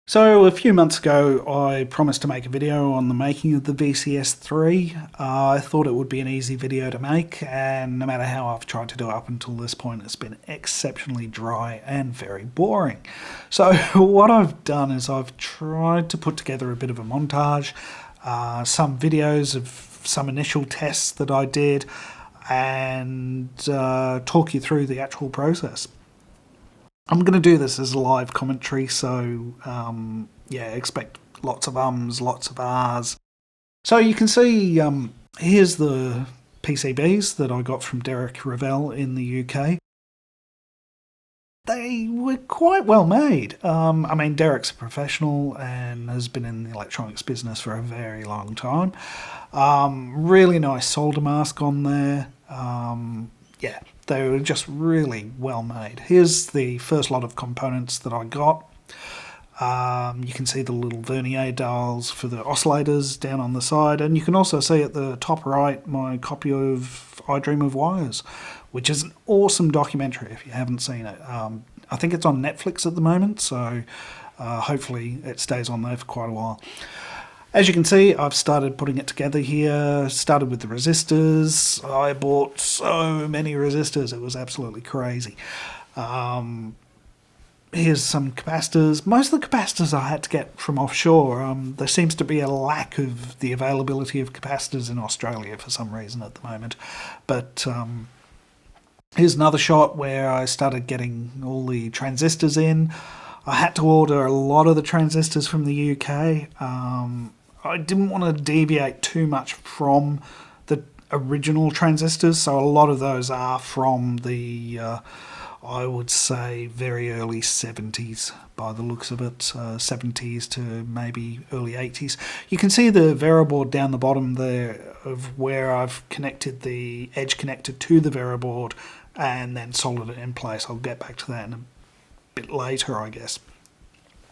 So a few months ago I promised to make a video on the making of the VCS3. I thought it would be an easy video to make, and no matter how I've tried to do it up until this point, it's been exceptionally dry and very boring. So what I've done is I've tried to put together a bit of a montage, some videos of some initial tests that I did, and talk you through the actual process. I'm going to do this as a live commentary, so yeah, expect lots of ums, lots of ahs. So you can see here's the PCBs that I got from Derek Revell in the UK. They were quite well made. I mean, Derek's a professional and has been in the electronics business for a very long time. Really nice solder mask on there. Yeah, they were just really well made. Here's the first lot of components that I got. You can see the little vernier dials for the oscillators down on the side, and you can also see at the top right my copy of I Dream of Wires, which is an awesome documentary if you haven't seen it. I think it's on Netflix at the moment, so hopefully it stays on there for quite a while. As you can see, I've started putting it together here. Started with the resistors. I bought so many resistors, it was absolutely crazy. Here's some capacitors. Most of the capacitors I had to get from offshore. There seems to be a lack of the availability of capacitors in Australia for some reason at the moment. But here's another shot where I started getting all the transistors in. I had to order a lot of the transistors from the UK. I didn't want to deviate too much from the original transistors, so a lot of those are from the, I would say, very early 70s by the looks of it, 70s to maybe early 80s. You can see the Reverb board down the bottom there of where I've connected the edge connector to the Reverb board and then soldered it in place. I'll get back to that in a bit later, I guess.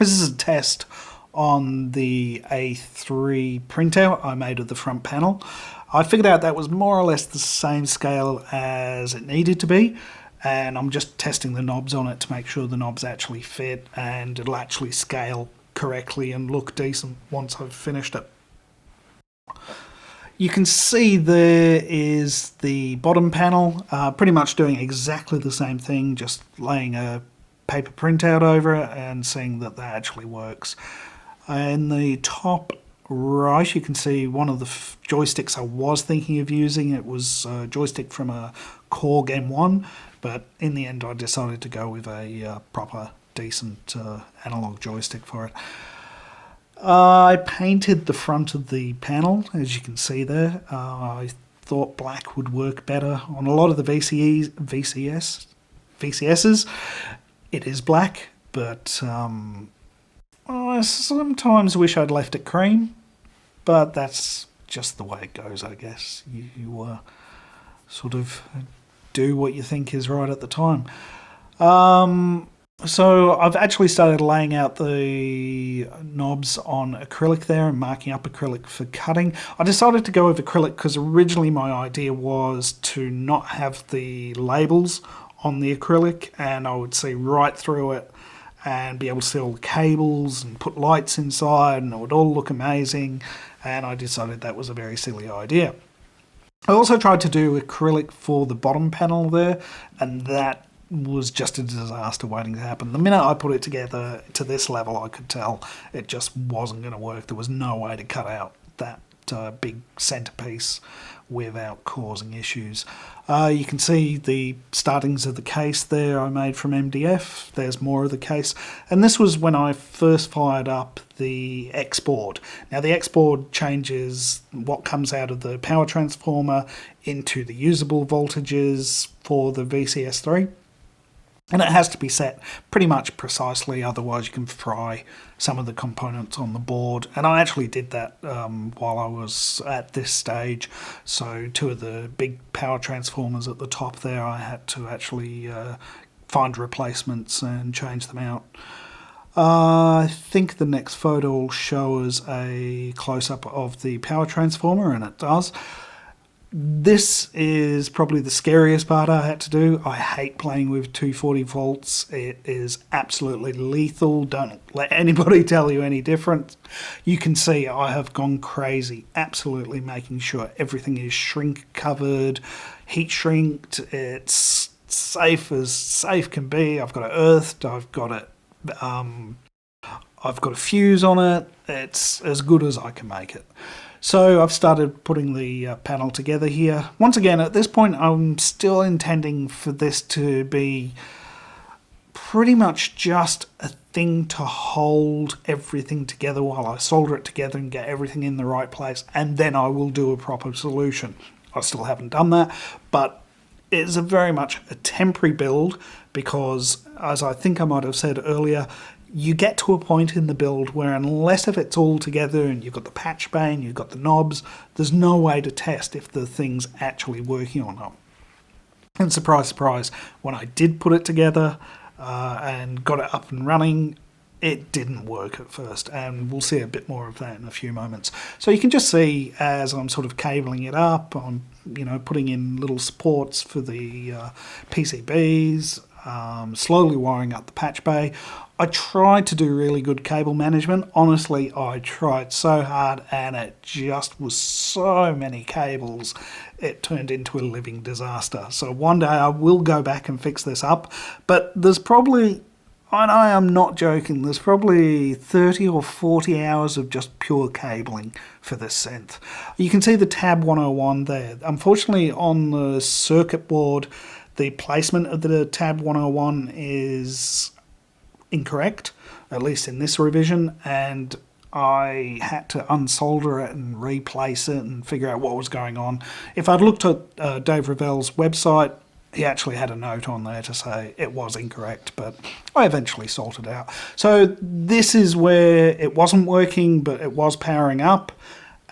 This is a test on the A3 printout I made of the front panel. I figured out that was more or less the same scale as it needed to be, and I'm just testing the knobs on it to make sure the knobs actually fit and it'll actually scale correctly and look decent once I've finished it. You can see there is the bottom panel, pretty much doing exactly the same thing, just laying a paper printout over it and seeing that that actually works. In the top right, you can see one of the joysticks I was thinking of using. It was a joystick from a Korg M1, but in the end I decided to go with a proper, decent analog joystick for it. I painted the front of the panel, as you can see there. I thought black would work better on a lot of the VCSs. It is black, but I sometimes wish I'd left it cream, but that's just the way it goes, I guess. You sort of do what you think is right at the time. So I've actually started laying out the knobs on acrylic there and marking up acrylic for cutting. I decided to go with acrylic because originally my idea was to not have the labels on the acrylic and I would see right through it and be able to see all the cables and put lights inside and it would all look amazing, and I decided that was a very silly idea. I also tried to do acrylic for the bottom panel there, and that was just a disaster waiting to happen. The minute I put it together to this level, I could tell it just wasn't going to work. There was no way to cut out that big centerpiece without causing issues. You can see the startings of the case there I made from MDF. There's more of the case. And this was when I first fired up the X board. Now the X board changes what comes out of the power transformer into the usable voltages for the VCS3. And it has to be set pretty much precisely, otherwise you can fry some of the components on the board. And I actually did that while I was at this stage. So two of the big power transformers at the top there, I had to actually find replacements and change them out. I think the next photo will show us a close-up of the power transformer, and it does. This is probably the scariest part I had to do. I hate playing with 240 volts. It is absolutely lethal. Don't let anybody tell you any different. You can see I have gone crazy, absolutely making sure everything is shrink covered, heat shrinked. It's safe as safe can be. I've got it earthed. I've got a fuse on it. It's as good as I can make it. So I've started putting the panel together here. Once again, at this point, I'm still intending for this to be pretty much just a thing to hold everything together while I solder it together and get everything in the right place, and then I will do a proper solution. I still haven't done that, but it's very much a temporary build because, as I think I might have said earlier, you get to a point in the build where unless if it's all together and you've got the patch bay and you've got the knobs, there's no way to test if the thing's actually working or not. And surprise, surprise, when I did put it together and got it up and running, it didn't work at first, and we'll see a bit more of that in a few moments. So you can just see as I'm sort of cabling it up, I'm putting in little supports for the PCBs, slowly wiring up the patch bay. I tried to do really good cable management. Honestly, I tried so hard and it just was so many cables. It turned into a living disaster. So one day I will go back and fix this up, but there's probably, and I am not joking, there's probably 30 or 40 hours of just pure cabling for this synth. You can see the tab 101 there. Unfortunately, on the circuit board, the placement of the tab 101 is incorrect, at least in this revision, and I had to unsolder it and replace it and figure out what was going on. If I'd looked at Dave Revell's website, he actually had a note on there to say it was incorrect, but I eventually sorted it out. So this is where it wasn't working, but it was powering up,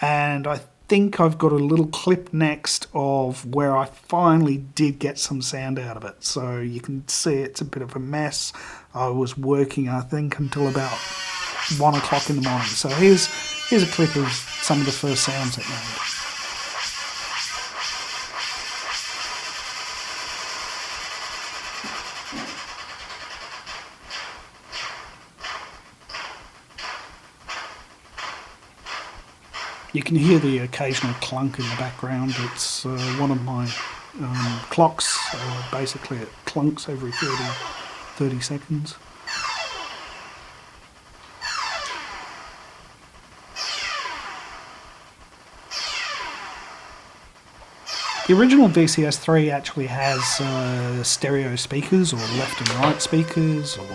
and I think I've got a little clip next of where I finally did get some sound out of it. So you can see it's a bit of a mess. I was working, I think, until about 1 o'clock in the morning. So here's a clip of some of the first sounds it made. You can hear the occasional clunk in the background. It's one of my clocks. Basically, it clunks every 30 seconds. The original VCS3 actually has stereo speakers, or left and right speakers, or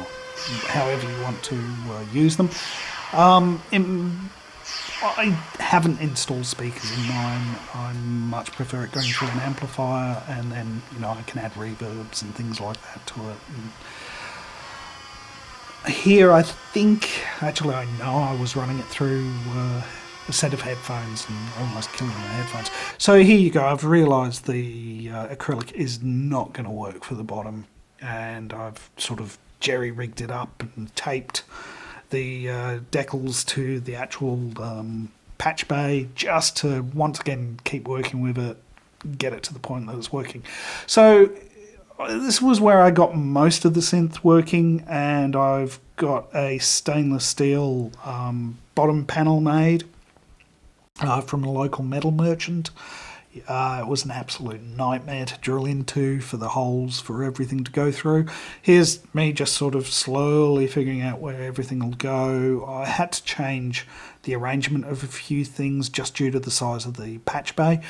however you want to use them. I haven't installed speakers in mine. I much prefer it going through an amplifier, and then I can add reverbs and things like that to it. And here, I think, actually I know I was running it through a set of headphones and almost killing the headphones. So here you go. I've realised the acrylic is not going to work for the bottom, and I've sort of jerry-rigged it up and taped the decals to the actual patch bay just to once again keep working with it, get it to the point that it's working. So this was where I got most of the synth working, and I've got a stainless steel bottom panel made from a local metal merchant. It was an absolute nightmare to drill into for the holes for everything to go through. Here's me just sort of slowly figuring out where everything will go. I had to change the arrangement of a few things just due to the size of the patch bay,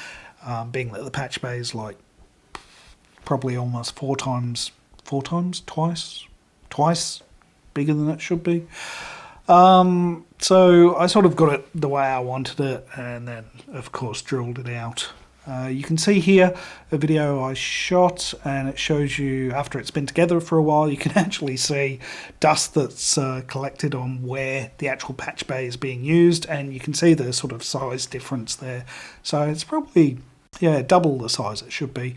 being that the patch bay is like probably almost twice bigger than it should be. So I sort of got it the way I wanted it, and then of course drilled it out. You can see here a video I shot, and it shows you after it's been together for a while, you can actually see dust that's collected on where the actual patch bay is being used, and you can see the sort of size difference there. So it's probably, double the size it should be.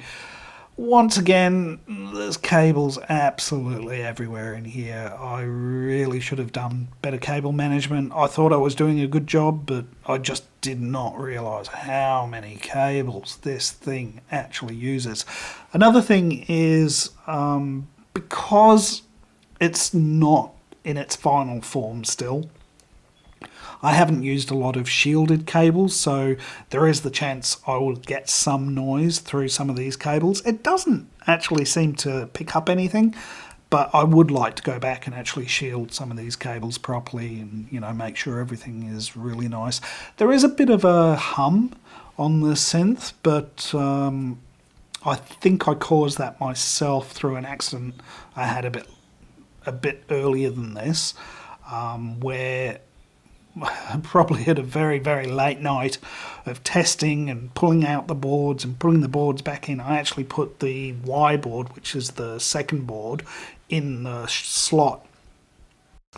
Once again, there's cables absolutely everywhere in here. I really should have done better cable management. I thought I was doing a good job, but I just did not realise how many cables this thing actually uses. Another thing is, because it's not in its final form still, I haven't used a lot of shielded cables, so there is the chance I will get some noise through some of these cables. It doesn't actually seem to pick up anything, but I would like to go back and actually shield some of these cables properly and, you know, make sure everything is really nice. There is a bit of a hum on the synth, but I think I caused that myself through an accident I had a bit earlier than this, where probably at a very, very late night of testing and pulling out the boards and putting the boards back in, I actually put the Y board, which is the second board, in the slot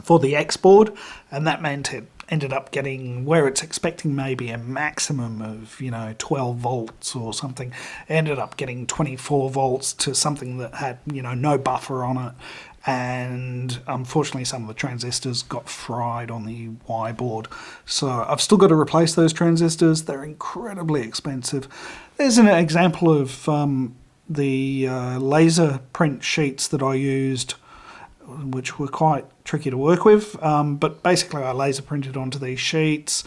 for the X board, and that meant it ended up getting, where it's expecting maybe a maximum of, you know, 12 volts or something, ended up getting 24 volts to something that had, you know, no buffer on it. And unfortunately some of the transistors got fried on the Y board. So I've still got to replace those transistors. They're incredibly expensive. There's an example of the laser print sheets that I used, which were quite tricky to work with. But basically I laser printed onto these sheets.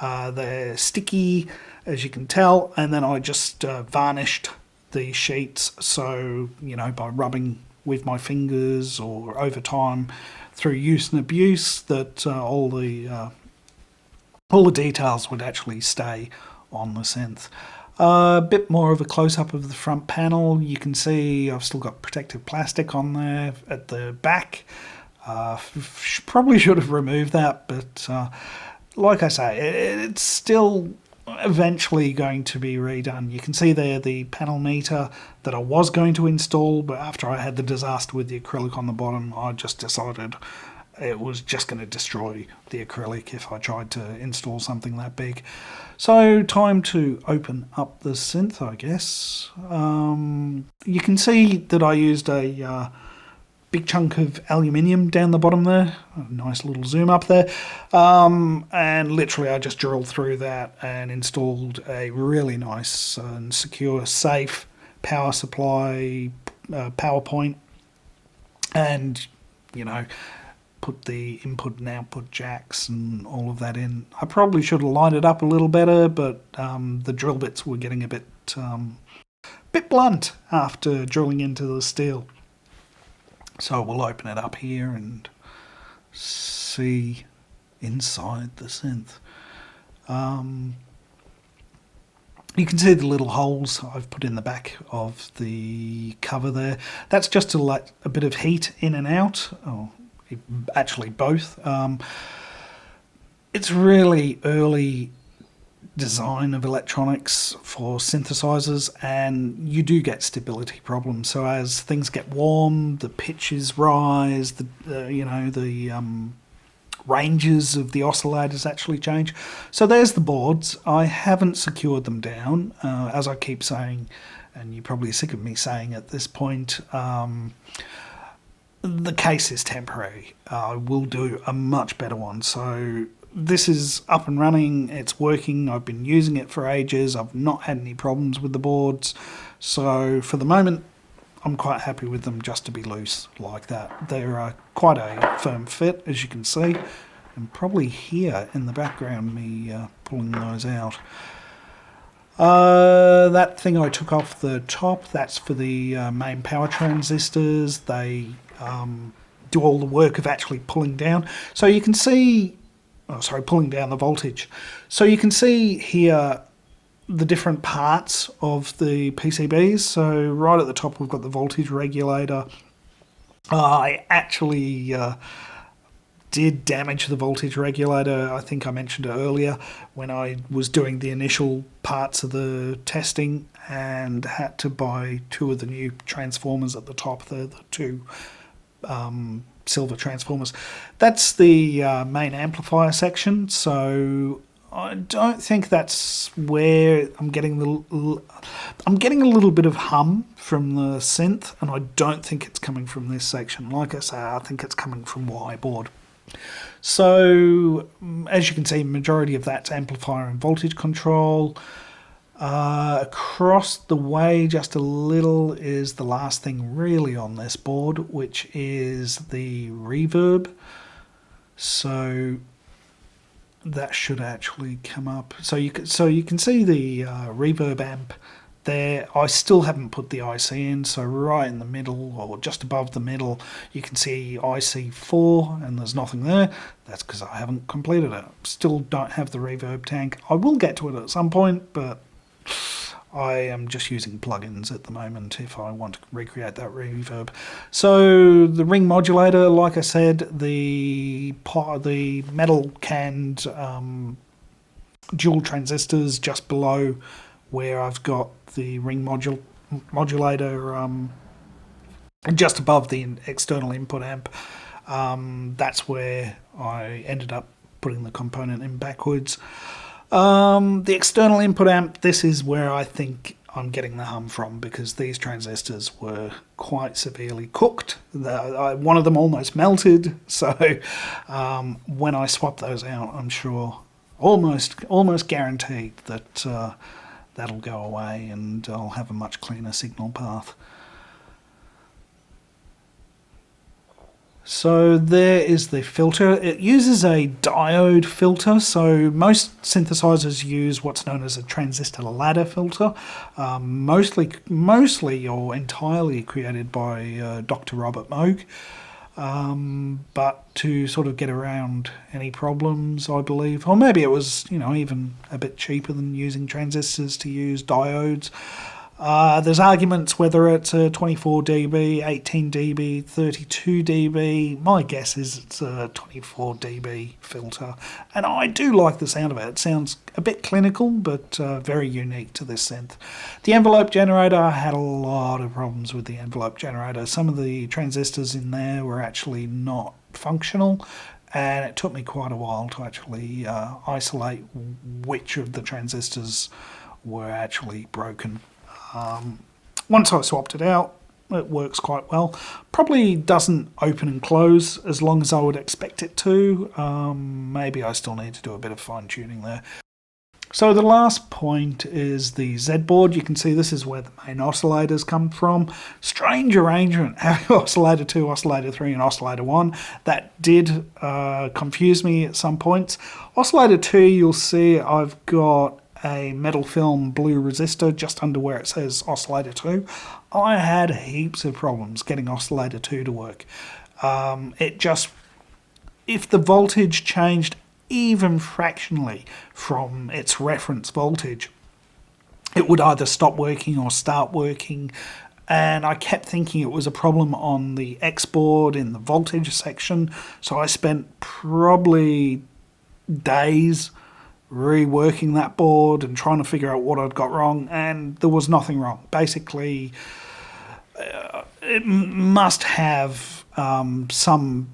They're sticky, as you can tell, and then I just varnished the sheets. So, you know, by rubbing with my fingers or over time through use and abuse, that all the details would actually stay on the synth. A bit more of a close-up of the front panel. You can see I've still got protective plastic on there at the back. Probably should have removed that, but like I say, it's still eventually going to be redone. You can see there the panel meter that I was going to install, but after I had the disaster with the acrylic on the bottom, I just decided it was just going to destroy the acrylic if I tried to install something that big. So time to open up the synth, I guess. You can see that I used a big chunk of aluminium down the bottom there. A nice little zoom up there. And literally I just drilled through that and installed a really nice and secure, safe power supply, power point. And, you know, put the input and output jacks and all of that in. I probably should have lined it up a little better, but the drill bits were getting a bit blunt after drilling into the steel. So we'll open it up here and see inside the synth. You can see the little holes I've put in the back of the cover there. That's just to let a bit of heat in and out, or actually both. It's really early design of electronics for synthesizers, and you do get stability problems. So as things get warm, the pitches rise, the ranges of the oscillators actually change. So there's the boards. I haven't secured them down, as I keep saying, and you're probably sick of me saying at this point. The case is temporary. I will do a much better one. So this is up and running, it's working, I've been using it for ages, I've not had any problems with the boards, so for the moment I'm quite happy with them just to be loose like that. They're quite a firm fit, as you can see, and probably hear in the background me pulling those out. That thing I took off the top, that's for the main power transistors. They do all the work of actually pulling down. So you can see pulling down the voltage. So you can see here the different parts of the PCBs. So right at the top we've got the voltage regulator. I actually did damage the voltage regulator. I think I mentioned it earlier when I was doing the initial parts of the testing and had to buy two of the new transformers at the top. They're the two silver transformers. That's the main amplifier section. So I don't think that's where I'm getting I'm getting a little bit of hum from the synth, and I don't think it's coming from this section. Like I say, I think it's coming from Y board. So, as you can see, majority of that's amplifier and voltage control. Across the way just a little is the last thing really on this board, which is the reverb. So that should actually come up. So you can see the reverb amp there. I still haven't put the IC in, so right in the middle or just above the middle you can see IC4 and there's nothing there. That's because I haven't completed it. Still don't have the reverb tank. I will get to it at some point, but I am just using plugins at the moment if I want to recreate that reverb. So the ring modulator, like I said, the metal canned dual transistors just below where I've got the ring modulator just above the external input amp. That's where I ended up putting the component in backwards. The external input amp, this is where I think I'm getting the hum from, because these transistors were quite severely cooked. One of them almost melted, so when I swap those out, I'm sure, almost guaranteed that that'll go away and I'll have a much cleaner signal path. So there is the filter. It uses a diode filter, so most synthesizers use what's known as a transistor ladder filter, mostly or entirely created by Dr. Robert Moog, but to sort of get around any problems, I believe, or maybe it was, even a bit cheaper than using transistors to use diodes. There's arguments whether it's a 24 dB, 18 dB, 32 dB. My guess is it's a 24 dB filter, and I do like the sound of it. It sounds a bit clinical, but very unique to this synth. The envelope generator, I had a lot of problems with the envelope generator. Some of the transistors in there were actually not functional, and it took me quite a while to actually isolate which of the transistors were actually broken. Once I swapped it out, it works quite well. Probably doesn't open and close as long as I would expect it to. Maybe I still need to do a bit of fine tuning there. So the last point is the Zed board. You can see this is where the main oscillators come from. Strange arrangement, having oscillator 2, oscillator 3 and oscillator 1. That did confuse me at some points. Oscillator 2, you'll see I've got a metal film blue resistor just under where it says oscillator 2. I had heaps of problems getting oscillator 2 to work. If the voltage changed even fractionally from its reference voltage, it would either stop working or start working, and I kept thinking it was a problem on the X board in the voltage section, so I spent probably days reworking that board and trying to figure out what I'd got wrong, and there was nothing wrong. Basically, it must have some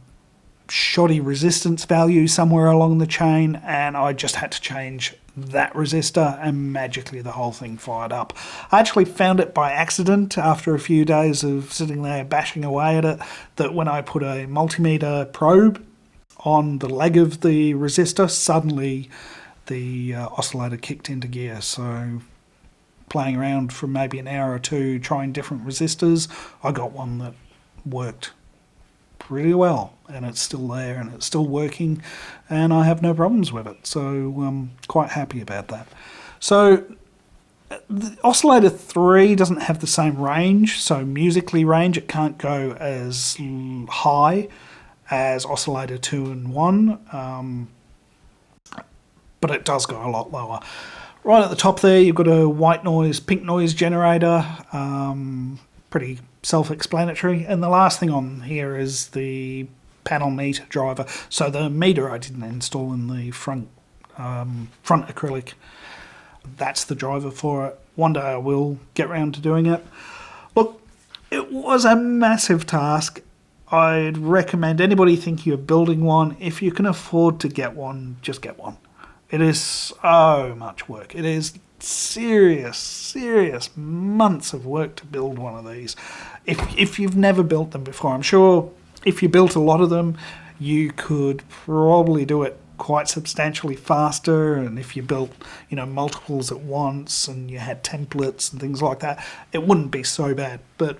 shoddy resistance value somewhere along the chain, and I just had to change that resistor and magically the whole thing fired up. I actually found it by accident after a few days of sitting there bashing away at it, that when I put a multimeter probe on the leg of the resistor, suddenly the oscillator kicked into gear. So playing around for maybe an hour or two trying different resistors, I got one that worked pretty well, and it's still there and it's still working, and I have no problems with it, so I'm quite happy about that. So the oscillator 3 doesn't have the same range, so musically range, it can't go as high as oscillator 2 and 1, but it does go a lot lower. Right at the top there, you've got a white noise, pink noise generator, pretty self-explanatory. And the last thing on here is the panel meter driver. So the meter I didn't install in the front acrylic. That's the driver for it. One day I will get around to doing it. Look, it was a massive task. I'd recommend anybody thinking of building one, if you can afford to get one, just get one. It is so much work. It is serious months of work to build one of these. If you've never built them before, I'm sure if you built a lot of them, you could probably do it quite substantially faster. And if you built, multiples at once and you had templates and things like that, it wouldn't be so bad. But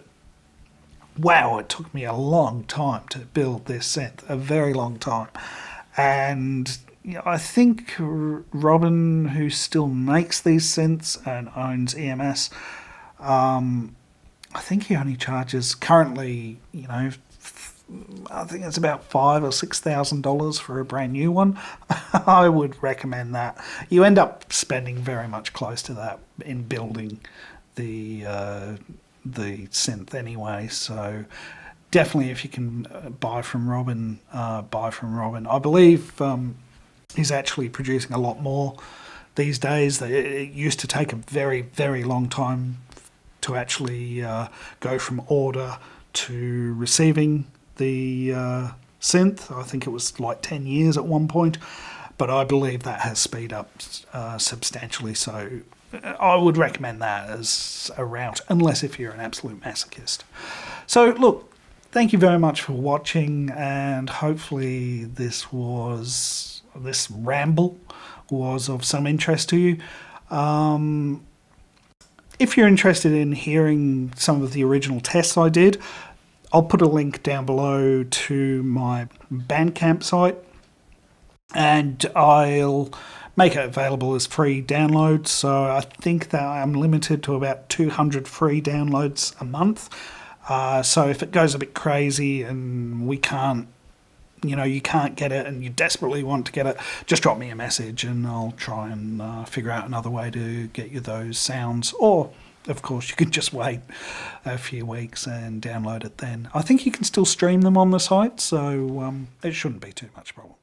wow, it took me a long time to build this synth, a very long time. And I think Robin, who still makes these synths and owns EMS, I think he only charges currently, I think it's about $5,000 or $6,000 for a brand new one. I would recommend that. You end up spending very much close to that in building the synth anyway. So definitely, if you can buy from Robin, buy from Robin. I believe he's actually producing a lot more these days. It used to take a very, very long time to actually go from order to receiving the synth. I think it was like 10 years at one point, but I believe that has speed up substantially. So I would recommend that as a route, unless if you're an absolute masochist. So look, thank you very much for watching, and hopefully this ramble was of some interest to you. If you're interested in hearing some of the original tests I did, I'll put a link down below to my Bandcamp site, and I'll make it available as free downloads. So I think that I'm limited to about 200 free downloads a month. So if it goes a bit crazy and we can't, you can't get it and you desperately want to get it, just drop me a message and I'll try and figure out another way to get you those sounds. Or, of course, you can just wait a few weeks and download it then. I think you can still stream them on the site, so it shouldn't be too much problem.